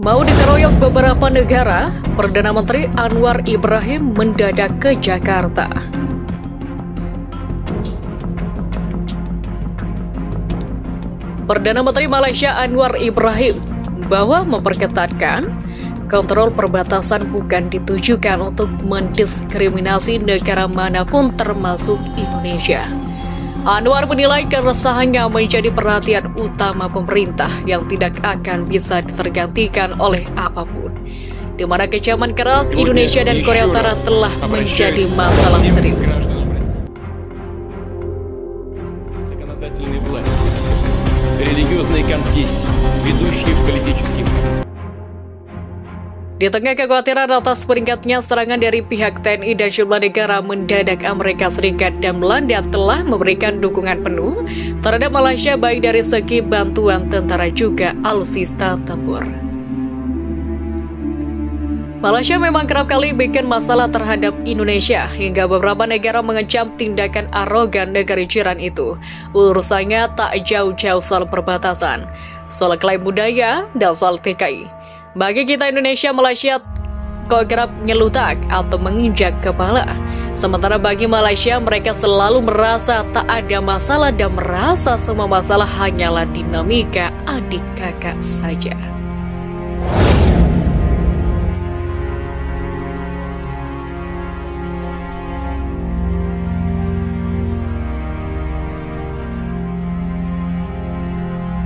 Mau dikeroyok beberapa negara, Perdana Menteri Anwar Ibrahim mendadak ke Jakarta. Perdana Menteri Malaysia Anwar Ibrahim bahwa memperketatkan kontrol perbatasan bukan ditujukan untuk mendiskriminasi negara manapun termasuk Indonesia. Anwar menilai keresahannya menjadi perhatian utama pemerintah yang tidak akan bisa tergantikan oleh apapun, di mana kecaman keras Indonesia dan Korea Utara telah menjadi masalah serius. Di tengah kekhawatiran atas meningkatnya serangan dari pihak TNI dan sejumlah negara mendadak, Amerika Serikat dan Belanda telah memberikan dukungan penuh terhadap Malaysia baik dari segi bantuan tentara juga alutsista tempur. Malaysia memang kerap kali bikin masalah terhadap Indonesia hingga beberapa negara mengecam tindakan arogan negara jiran itu. Urusannya tak jauh-jauh soal perbatasan, soal klaim budaya, dan soal TKI. Bagi kita Indonesia, Malaysia kok kerap nyelutak atau menginjak kepala. Sementara bagi Malaysia, mereka selalu merasa tak ada masalah dan merasa semua masalah hanyalah dinamika adik kakak saja.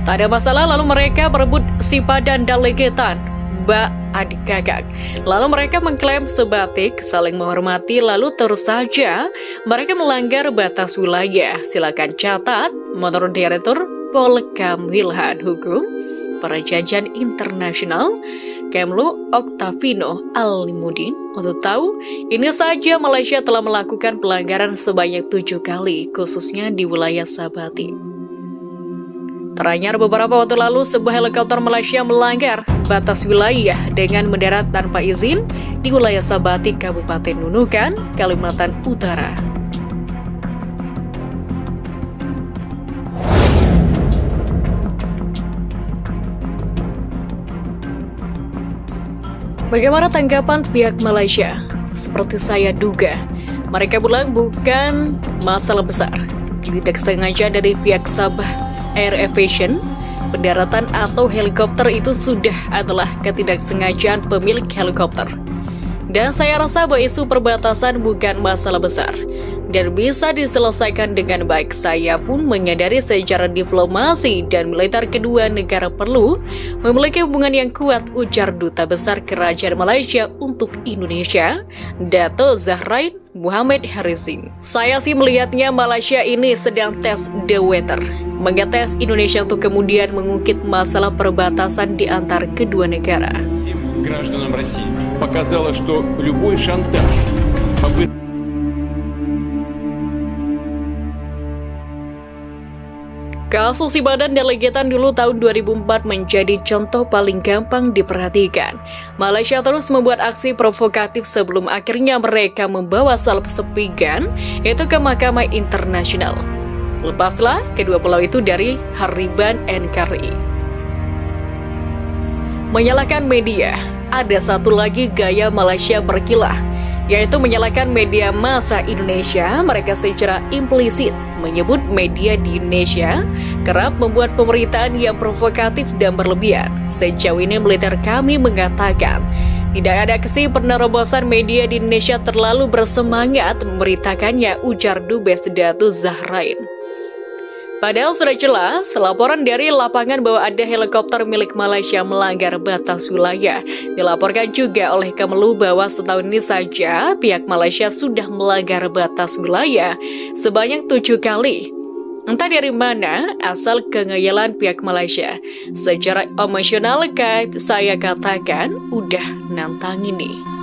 Tak ada masalah, lalu mereka berebut sipadan dan legetan. Bak adik kakak. Lalu mereka mengklaim sebatik, saling menghormati, lalu terus saja mereka melanggar batas wilayah. Silakan catat, menurut Direktur Polkam Wilhan Hukum Perjanjian Internasional Kemlu Oktavino Alimudin, untuk tahu, ini saja Malaysia telah melakukan pelanggaran sebanyak 7 kali, khususnya di wilayah Sabatik. Teranyar beberapa waktu lalu, sebuah helikopter Malaysia melanggar batas wilayah dengan mendarat tanpa izin di wilayah Sabatik, Kabupaten Nunukan, Kalimantan Utara. Bagaimana tanggapan pihak Malaysia? Seperti saya duga, mereka bilang bukan masalah besar. Tidak sengaja dari pihak Sabah Air Aviation, pendaratan atau helikopter itu sudah adalah ketidaksengajaan pemilik helikopter. Dan saya rasa bahwa isu perbatasan bukan masalah besar dan bisa diselesaikan dengan baik. Saya pun menyadari secara diplomasi dan militer kedua negara perlu memiliki hubungan yang kuat, ujar Duta Besar Kerajaan Malaysia untuk Indonesia, Dato' Zahrain Muhammad Harizim. Saya sih melihatnya Malaysia ini sedang tes the water, mengetes Indonesia untuk kemudian mengungkit masalah perbatasan di antar kedua negara. Гражданам России показало, что любой шантаж. Kasus sipadan dan legetan dulu tahun 2004 menjadi contoh paling gampang diperhatikan. Malaysia terus membuat aksi provokatif sebelum akhirnya mereka membawa salep sepigan yaitu ke Mahkamah Internasional. Lepaslah kedua pulau itu dari Hariban NKRI. Menyalahkan media, ada satu lagi gaya Malaysia berkilah, yaitu menyalahkan media massa Indonesia. Mereka secara implisit menyebut media di Indonesia kerap membuat pemberitaan yang provokatif dan berlebihan. Sejauh ini militer kami mengatakan tidak ada aksi penerobosan media di Indonesia terlalu bersemangat memberitakannya, ujar Dubes Dato' Zahrain. Padahal sudah jelas laporan dari lapangan bahwa ada helikopter milik Malaysia melanggar batas wilayah. Dilaporkan juga oleh Kemlu bahwa setahun ini saja pihak Malaysia sudah melanggar batas wilayah sebanyak 7 kali. Entah dari mana asal kengeyalan pihak Malaysia. Secara emosional saya katakan udah nantangin nih.